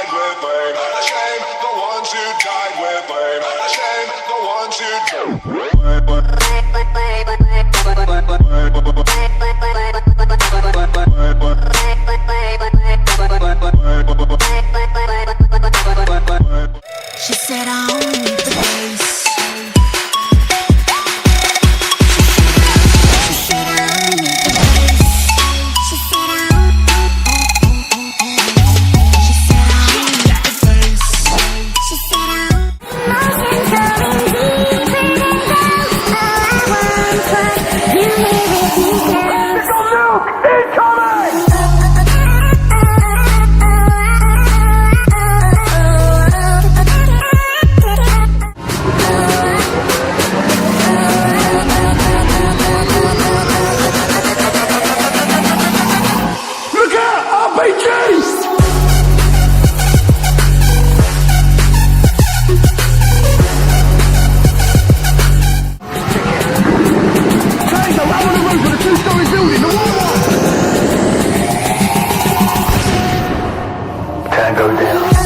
died with blame. Shame the ones who died with blame. Shame the ones who She said I only need the bass. She said I only need the bass. She said I only need the bass. She said I Tango down.